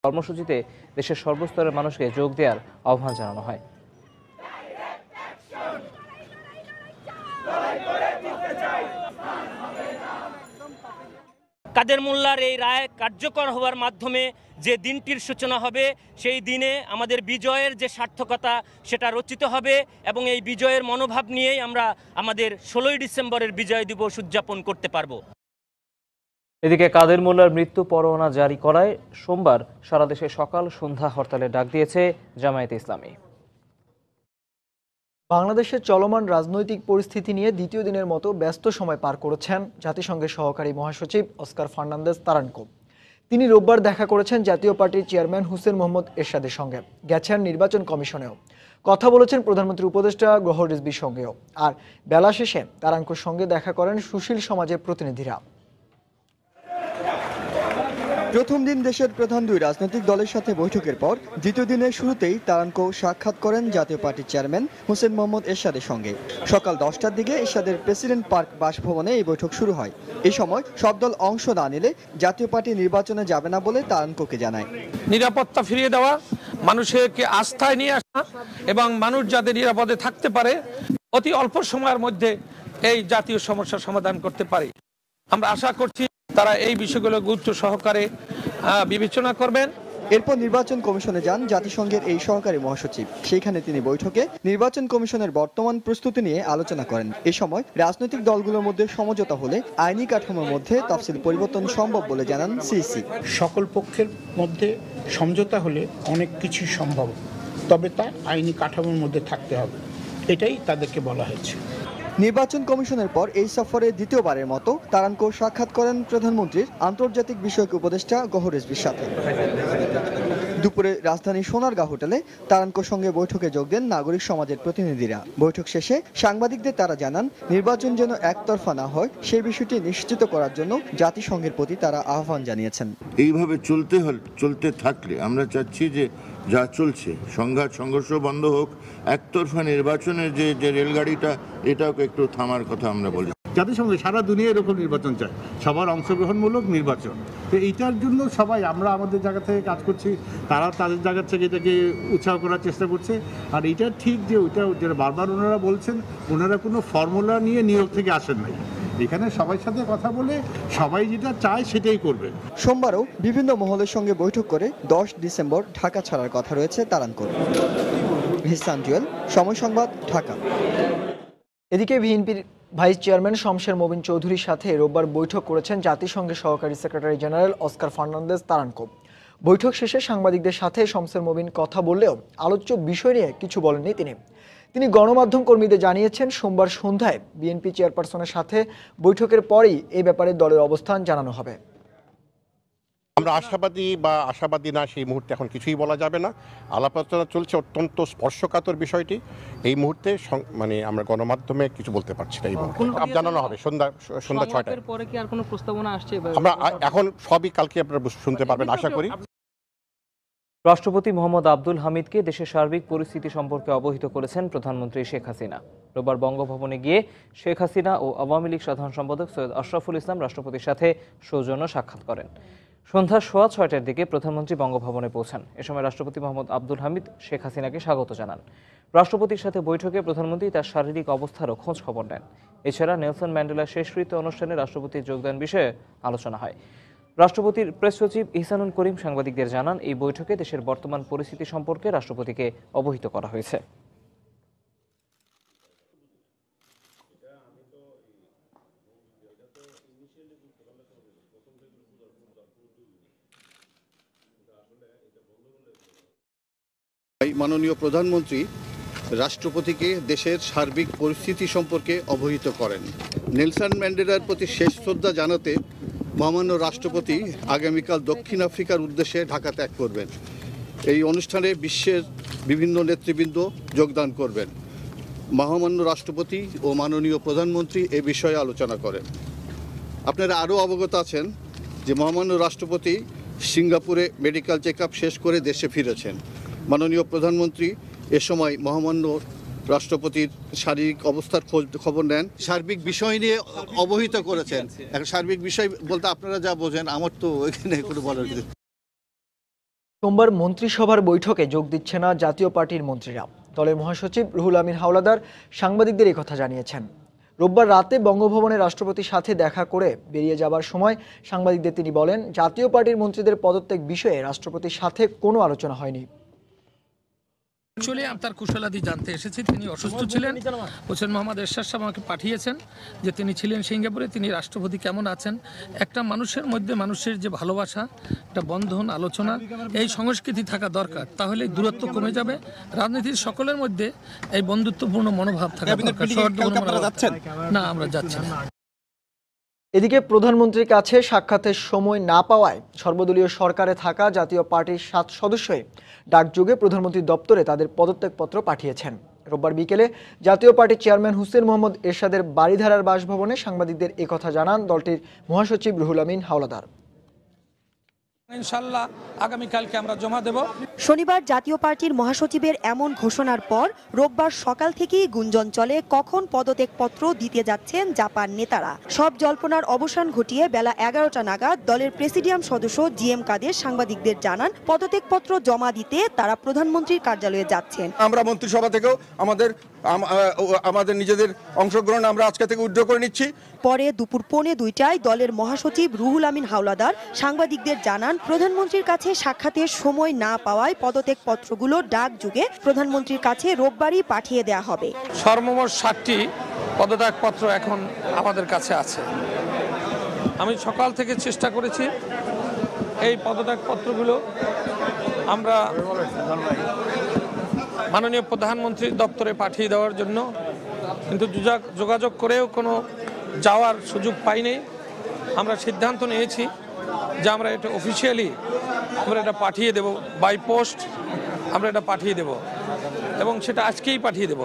কর্মসূচিতে দেশের সর্বস্তরের মানুষকে যোগ দেওয়ার আহ্বান জানানো হয়। কাদের মোল্লার এই রায় কার্যকর হওয়ার মাধ্যমে যে দিনটির সূচনা হবে, সেই দিনে আমাদের বিজয়ের যে সার্থকতা সেটা রচিত হবে এবং এই বিজয়ের মনোভাব নিয়েই আমরা আমাদের 16ই ডিসেম্বরের বিজয় দিবস উদযাপন করতে পারব। এদিকে কাদের মোল্লার মৃত্যু পরোয়ানা জারি করায় সোমবার সারা দেশে সকাল সন্ধ্যা হরতালের ডাক দিয়েছে জামায়াতে ইসলামী। বাংলাদেশের চলমান রাজনৈতিক পরিস্থিতি নিয়ে দ্বিতীয় দিনের মতো ব্যস্ত সময় পার করেছেন জাতিসংঘের সহকারী মহাসচিব অস্কার ফার্নান্দেজ তারানকো। তিনি রোববার দেখা করেছেন জাতীয় পার্টির চেয়ারম্যান হুসেন মোহাম্মদ এরশাদের সঙ্গে, গেছেন নির্বাচন কমিশনেও, কথা বলেছেন প্রধানমন্ত্রী উপদেষ্টা গওহর রিজভীর সঙ্গেও। আর বেলা শেষে তারানকোর সঙ্গে দেখা করেন সুশীল সমাজের প্রতিনিধিরা। প্রথম দিন দেশের প্রধান দুই রাজনৈতিক দলের সাথে বৈঠকের পর দ্বিতীয় দিনের শুরুতেই তারানকো সাক্ষাৎ করেন জাতীয় পার্টির চেয়ারম্যান হোসেন মোহাম্মদ এরশাদের সঙ্গে। সকাল 10টার দিকে এরশাদের প্রেসিডেন্ট পার্ক বাসভবনে এই বৈঠক শুরু হয়। এই সময় সব দল অংশ না নিলে জাতীয় পার্টি নির্বাচনে যাবে না বলে তারানকোকে জানায়। নিরাপত্তা ফিরিয়ে দেওয়া, মানুষকে আস্থায় নিয়ে আসা এবং মানুষ যাতে নিরাপদে থাকতে পারে, অতি অল্প সময়ের মধ্যে এই জাতীয় সমস্যার সমাধান করতে পারে। আমরা আশা করছি তারা এই বিষয়গুলো গুরুত্ব সহকারে বিবেচনা করবেন। এরপর নির্বাচন কমিশনে যান জাতিসংঘের এই সহকারী মহাসচিব। সেখানে তিনি বৈঠকে নির্বাচন কমিশনের বর্তমান প্রস্তুতি নিয়ে আলোচনা করেন। এই সময় রাজনৈতিক দলগুলোর মধ্যে সমঝোতা হলে আইনি কাঠামোর মধ্যে তফসিল পরিবর্তন সম্ভব বলে জানান সিইসি। সকল পক্ষের মধ্যে সমঝোতা হলে অনেক কিছু সম্ভব, তবে তা আইনি কাঠামোর মধ্যে থাকতে হবে, এটাই তাদেরকে বলা হয়েছে। নির্বাচন কমিশনের পর এই সফরে দ্বিতীয়বারের মতো তারানকো সাক্ষাৎ করেন প্রধানমন্ত্রীর আন্তর্জাতিক বিষয়ক উপদেষ্টা গওহর রিজভীর সাথে। দুপুরে রাজধানীর সোনারগাঁ হোটেলে তারানকোর সঙ্গে বৈঠকে যোগ দেন নাগরিক সমাজের প্রতিনিধিরা। বৈঠক শেষে সাংবাদিকদের তারা জানান, নির্বাচন যেন একতরফা না হয় সেই বিষয়টি নিশ্চিত করার জন্য জাতিসংঘের প্রতি তারা আহ্বান জানিয়েছেন। এইভাবে চলতে থাকলে আমরা চাচ্ছি যে যা চলছে সংঘাত সংঘর্ষ বন্ধ হোক, একতরফা নির্বাচনের যে রেলগাড়িটা, এটাও একটু থামার কথা আমরা বলি। জাতিসংঘ সারা দুনিয়া এরকম নির্বাচন চায়, সবার অংশগ্রহণমূলক নির্বাচন। তো এইটার জন্য সবাই আমরা আমাদের জায়গা থেকে কাজ করছি, তারা তাদের জায়গা থেকে এটাকে উৎসাহ করার চেষ্টা করছে। আর এটা ঠিক যে ওইটা যেটা বারবার ওনারা বলছেন, ওনারা কোনো ফর্মুলা নিয়ে নিয়োগ থেকে আসেন নাই, এখানে সবাই সাথে কথা বলে সবাই যেটা চায় সেটাই করবে। সোমবারও বিভিন্ন মহলের সঙ্গে বৈঠক করে 10 ডিসেম্বর ঢাকা ছাড়ার কথা রয়েছে তারানকোর। হিসান জুয়েল, সময় সংবাদ, ঢাকা। এদিকে বিএনপির ভাইস চেয়ারম্যান শমশের মোবিন চৌধুরীর সাথে রোববার বৈঠক করেছেন জাতিসংঘের সহকারী secretary general Oscar Fernandez Taranco. বৈঠক শেষে সাংবাদিকদের সাথে শমশের মোবিন কথা বললেও আলোচ্য বিষয় নিয়ে কিছু বলেননি তিনি গণমাধ্যম কর্মীদের জানিয়েছেন, সোমবার সন্ধ্যায় বিএনপি চেয়ারপারসনের সাথে বৈঠকের পরেই এই ব্যাপারে দলের অবস্থান জানানো হবে। আমরা আশাবাদী না সেই মুহূর্তে এখন কিছুই বলা যাবে না। আলাপ আলোচনা চলছে, অত্যন্ত স্পর্শকাতর বিষয়টি। এই মুহূর্তে মানে আমরা গণমাধ্যমে কিছু বলতে পারছি না। এই মুহূর্তে জানানো হবে সন্ধ্যা 6টায়। পরে কি আর কোনো প্রস্তাবনা আসছে? আমরা এখন সবই কালকে আপনারা শুনতে পারবেন আশা করি। রাষ্ট্রপতি মোহাম্মদ আব্দুল হামিদকে দেশের সার্বিক পরিস্থিতি সম্পর্কে অবহিত করেছেন প্রধানমন্ত্রী শেখ হাসিনা। রোববার বঙ্গভবনে গিয়ে শেখ হাসিনা ও আওয়ামী লীগ সাধারণ সম্পাদক সৈয়দ আশরাফুল ইসলাম রাষ্ট্রপতির সাথে সৌজন্য সাক্ষাৎ করেন। সন্ধ্যা 6:15টার দিকে প্রধানমন্ত্রী বঙ্গভবনে পৌঁছান। এ সময় রাষ্ট্রপতি মোহাম্মদ আব্দুল হামিদ শেখ হাসিনাকে স্বাগত জানান। রাষ্ট্রপতির সাথে বৈঠকে প্রধানমন্ত্রী তার শারীরিক অবস্থারও খোঁজ খবর নেন। এছাড়া নেলসন ম্যান্ডেলার শেষকৃত্য অনুষ্ঠানে রাষ্ট্রপতির যোগদান বিষয়ে আলোচনা হয়। রাষ্ট্রপতির প্রেস সচিব ইহসানুল করিম সাংবাদিকদের জানান, এই বৈঠকে দেশের বর্তমান পরিস্থিতি সম্পর্কে রাষ্ট্রপতিকে অবহিত করা হয়েছে। মাননীয় প্রধানমন্ত্রী রাষ্ট্রপতিকে দেশের সার্বিক পরিস্থিতি সম্পর্কে অবহিত করেন। নেলসন ম্যান্ডেলার প্রতি শেষ শ্রদ্ধা জানাতে মহামান্য রাষ্ট্রপতি আগামীকাল দক্ষিণ আফ্রিকার উদ্দেশ্যে ঢাকা ত্যাগ করবেন। এই অনুষ্ঠানে বিশ্বের বিভিন্ন নেতৃবৃন্দ যোগদান করবেন। মহামান্য রাষ্ট্রপতি ও মাননীয় প্রধানমন্ত্রী এ বিষয়ে আলোচনা করেন। আপনারা আরও অবগত আছেন যে মহামান্য রাষ্ট্রপতি সিঙ্গাপুরে মেডিকেল চেকআপ শেষ করে দেশে ফিরেছেন। মাননীয় প্রধানমন্ত্রী এ সময় মহামান্য রাষ্ট্রপতির শারীরিক অবস্থার খবর নেন, সার্বিক বিষয় নিয়ে অবহিত করেছেন। এখন সার্বিক বিষয় বলতে আপনারা যা বোঝেন, আমার তো ওইখানে কোনো বলার কিছু সোমবার মন্ত্রিসভার বৈঠকে যোগ দিচ্ছে না জাতীয় পার্টির মন্ত্রীরা। দলের মহাসচিব রুহুল আমিন হাওলাদার সাংবাদিকদের এই কথা জানিয়েছেন। রোববার রাতে বঙ্গভবনে রাষ্ট্রপতির সাথে দেখা করে বেরিয়ে যাবার সময় সাংবাদিকদের তিনি বলেন, জাতীয় পার্টির মন্ত্রীদের পদত্যাগ বিষয়ে রাষ্ট্রপতির সাথে কোনো আলোচনা হয়নি। চলে তার কুশলাদি জানতে এসেছি। তিনি অসুস্থ ছিলেন। হোসেন মোহাম্মদ এরশাদ সাহেব আমাকে পাঠিয়েছেন যে তিনি ছিলেন সিঙ্গাপুরে, তিনি রাষ্ট্রপতি কেমন আছেন। একটা মানুষের মধ্যে মানুষের যে ভালোবাসা, একটা বন্ধন, আলোচনা, এই সংস্কৃতি থাকা দরকার। তাহলে দূরত্ব কমে যাবে। রাজনীতির সকলের মধ্যে এই বন্ধুত্বপূর্ণ মনোভাব থাকা দরকার। না, আমরা যাচ্ছি না। এদিকে প্রধানমন্ত্রীর কাছে সাক্ষাতের সময় না পাওয়ায় সর্বদলীয় সরকারে থাকা জাতীয় পার্টির 7 সদস্যই ডাকযোগে প্রধানমন্ত্রীর দপ্তরে তাদের পদত্যাগপত্র পাঠিয়েছেন। রোববার বিকেলে জাতীয় পার্টির চেয়ারম্যান হোসেন মোহাম্মদ এরশাদের বারিধারার বাসভবনে সাংবাদিকদের একথা জানান দলটির মহাসচিব রুহুল আমিন হাওলাদার। ইনশাআল্লাহ আগামীকালকে আমরা জমা দেব। শনিবার জাতীয় পার্টির মহাসচিবের এমন ঘোষণার পর রোববার সকাল থেকেই গুঞ্জন চলে কখন পদত্যাগপত্র দিতে যাচ্ছেন জাপান নেতারা। সব জল্পনার অবসান ঘটিয়ে বেলা 11টা নাগাদ দলের প্রেসিডিয়াম সদস্য জিএম কাদের সাংবাদিকদের জানান পদত্যাগপত্র জমা দিতে তারা প্রধানমন্ত্রীর কার্যালয়ে যাচ্ছেন। আমরা মন্ত্রিসভা থেকেও আমাদের নিজেদের অংশগ্রহণ আমরা আজকে থেকে উইথড্র করে নিচ্ছি। পরে দুপুর 1:45টায় দলের মহাসচিব রুহুল আমিন হাওলাদার সাংবাদিকদের জানান প্রধানমন্ত্রীর কাছে সাক্ষাতের সময় না পাওয়ায় পদত্যাগপত্রগুলো ডাকযোগে প্রধানমন্ত্রীর কাছে রোববারই পাঠিয়ে দেওয়া হবে। সর্বমোট 60টি পদত্যাগপত্র এখন আমাদের কাছে আছে। আমি সকাল থেকে চেষ্টা করেছি এই পদত্যাগপত্রগুলো আমরা মাননীয় প্রধানমন্ত্রীর দপ্তরে পাঠিয়ে দেওয়ার জন্য, কিন্তু যোগাযোগ করেও কোনো যাওয়ার সুযোগ পাইনি। আমরা সিদ্ধান্ত নিয়েছি যে আমরা এটা অফিসিয়ালি আমরা এটা পাঠিয়ে দেব, বাই পোস্ট আমরা এটা পাঠিয়ে দেব এবং সেটা আজকেই পাঠিয়ে দেবো।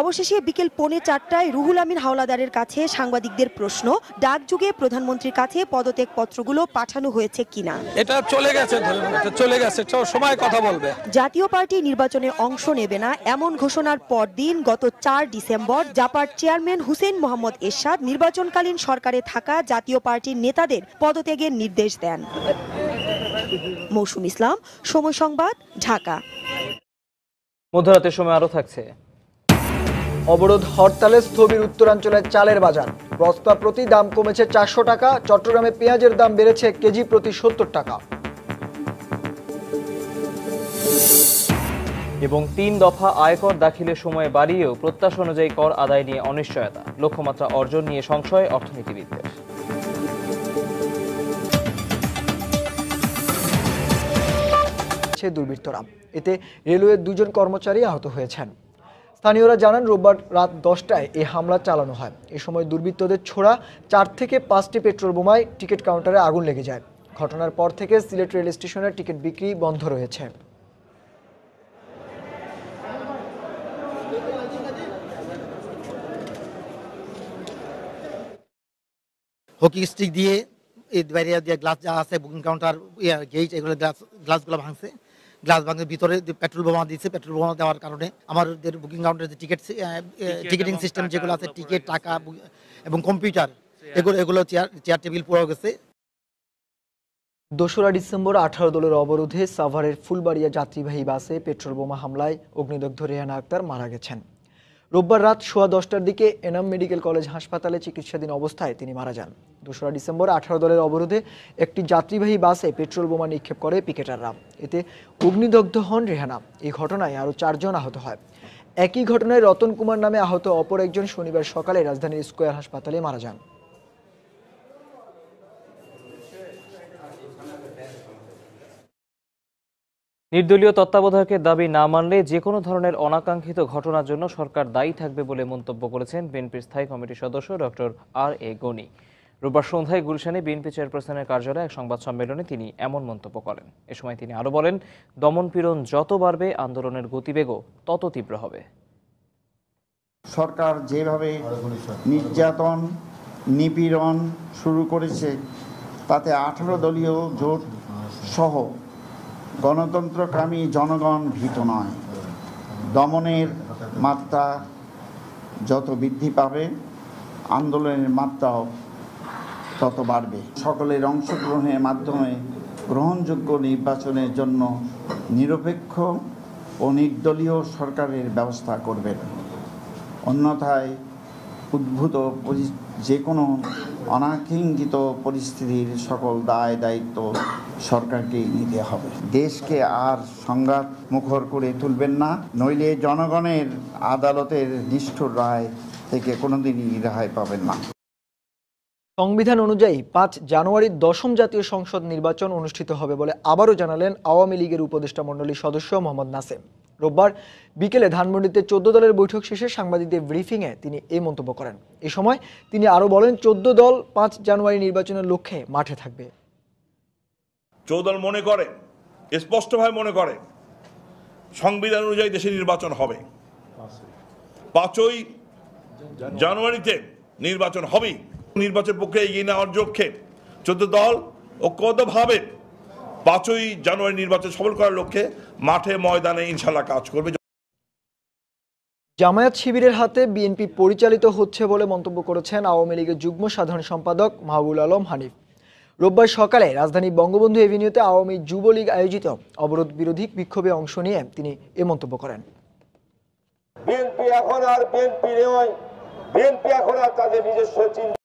অবশেষে বিকেল 4:45টায় রুহুল আমিন হাওলাদারের কাছে সাংবাদিকদের প্রশ্ন, ডাকযোগে প্রধানমন্ত্রীর কাছে পদত্যাগপত্রগুলো পাঠানো হয়েছে কিনা। এটা চলে গেছে, এটা চলে গেছে, সময় কথা বলবে। জাতীয় পার্টি নির্বাচনে অংশ নেবে না এমন ঘোষণার পরদিন গত 4 ডিসেম্বর জাপার চেয়ারম্যান হোসেন মোহাম্মদ এরশাদ নির্বাচনকালীন সরকারে থাকা জাতীয় পার্টির নেতাদের পদত্যাগের নির্দেশ দেন। মৌসুম ইসলাম, সময় সংবাদ, ঢাকা। মধ্যরাতের সময় আরো থাকছে। অবরোধ হরতালে স্থবির উত্তরাঞ্চলের চালের বাজার। বস্তা প্রতি দাম কমেছে 400 টাকা। চট্টগ্রামে পেঁয়াজের দাম বেড়েছে কেজি প্রতি 70 টাকা। এবং 3 দফা আয়কর দাখিলের সময় বাড়িয়েও প্রত্যাশা অনুযায়ী কর আদায় নিয়ে অনিশ্চয়তা। লক্ষ্যমাত্রা অর্জন নিয়ে সংশয় অর্থনীতিবিদদের। দুর্বৃত্তরা, এতে রেলওয়ের 2 জন কর্মচারী আহত হয়েছেন। স্থানীয়রা জানান রোববার রাত 10টায় এই হামলা চালানো হয়। এ সময় দুর্বৃত্তদের ছোড়া 4 থেকে 5টি পেট্রোল বোমায় টিকিট কাউন্টারে আগুন লেগে যায়। ঘটনার পর থেকে সিলেট রেল স্টেশনের টিকিট বিক্রি বন্ধ রয়েছে। হকি স্টিক দিয়ে ব্যারিয়ার দিয়ে গ্লাস যা আছে, বুকিং কাউন্টার, গেট, এগুলো গ্লাসগুলো ভাঙছে। গ্লাস ভাঙে ভিতরে পেট্রোল বোমা দিয়েছে। পেট্রোল বোমা দেওয়ার কারণে আমাদের বুকিং কাউন্টারের যে টিকিটিং সিস্টেম যেগুলো আছে, টিকিট, টাকা এবং কম্পিউটার, এগুলো চেয়ার টেবিল পুরো গেছে। 2রা ডিসেম্বর 18 দলের অবরোধে সাভারের ফুলবাড়িয়া যাত্রীবাহী বাসে পেট্রোল বোমা হামলায় অগ্নিদগ্ধ রেহানা আক্তার মারা গেছেন। রোববার রাত 10:15টার দিকে এনাম মেডিকেল কলেজ হাসপাতালে চিকিৎসাধীন অবস্থায় তিনি মারা যান। 2রা ডিসেম্বর 18 দলের অবরোধে একটি যাত্রীবাহী বাসে পেট্রোল বোমা নিক্ষেপ করে পিকেটাররা। এতে অগ্নিদগ্ধ হন রেহানা। এই ঘটনায় আরও 4 জন আহত হয়। একই ঘটনায় রতন কুমার নামে আহত অপর একজন শনিবার সকালে রাজধানীর স্কয়ার হাসপাতালে মারা যান। নির্দলীয় তত্ত্বাবধায়কের দাবি না মানলে যে কোনো ধরনের অনাকাঙ্ক্ষিত ঘটনার জন্য সরকার দায়ী থাকবে বলে মন্তব্য করেছেন বিএনপির স্থায়ী কমিটির সদস্য ডক্টর আর.এ. গনি। রোববার সন্ধ্যায় গুলশানে বিএনপি চেয়ারপারসনের কার্যালয়ে এক সংবাদ সম্মেলনে তিনি এমন মন্তব্য করেন। এ সময় তিনি আরও বলেন, দমন-পীড়ন যত বাড়বে আন্দোলনের গতিবেগও তত তীব্র হবে। সরকার যেভাবে নির্যাতন, নিপীড়ন শুরু করেছে তাতে 18 দলীয় জোট সহ গণতন্ত্রকামী জনগণ ভীত নয়। দমনের মাত্রা যত বৃদ্ধি পাবে আন্দোলনের মাত্রাও তত বাড়বে। সকলের অংশগ্রহণের মাধ্যমে গ্রহণযোগ্য নির্বাচনের জন্য নিরপেক্ষ ও নির্দলীয় সরকারের ব্যবস্থা করবেন। অন্যথায় উদ্ভূত যে কোনো অনাকাঙ্ক্ষিত পরিস্থিতির সকল দায় দায়িত্ব সরকারকেই নিতে হবে। দেশকে আর সংঘাত মুখর করে তুলবেন না, নইলে জনগণের আদালতের নিষ্ঠুর রায় থেকে কোনোদিনই রেহাই পাবেন না। সংবিধান অনুযায়ী 5 জানুয়ারি 10ম জাতীয় সংসদ নির্বাচন অনুষ্ঠিত হবে বলে আবারও জানালেন আওয়ামী লীগের উপদেষ্টা মণ্ডলীর সদস্য মোহাম্মদ নাসিম। রোববার বিকেলে ধানমন্ডিতে 14 দলের বৈঠক শেষে সাংবাদিকদের ব্রিফিংয়ে তিনি এই মন্তব্য করেন। এ সময় তিনি আরও বলেন, 14 দল 5 জানুয়ারি নির্বাচনের লক্ষ্যে মাঠে থাকবে। 14 দল মনে করে, স্পষ্টভাবে মনে করে সংবিধান অনুযায়ী দেশে নির্বাচন হবে, 5ই জানুয়ারিতে নির্বাচন হবেই। নির্বাচন প্রক্রিয়া এগিয়ে নেওয়ার লক্ষ্যে 14 দল ঐক্যবদ্ধভাবে 5ই জানুয়ারি নির্বাচন সফল করার লক্ষ্যে মাঠে ময়দানে ইনশাল্লাহ কাজ করবে। জামায়াত শিবিরের হাতে বিএনপি পরিচালিত হচ্ছে বলে মন্তব্য করেছেন আওয়ামী লীগের যুগ্ম সাধারণ সম্পাদক মাহবুবুল আলম হানিফ। রোববার সকালে রাজধানী বঙ্গবন্ধু এভিনিউতে আওয়ামী যুবলীগ আয়োজিত অবরোধ বিরোধী বিক্ষোভে অংশ নিয়ে তিনি এ মন্তব্য করেন। বিএনপি এখন আর বিএনপি নয়, বিএনপি এখন আর তাদের নিজস্ব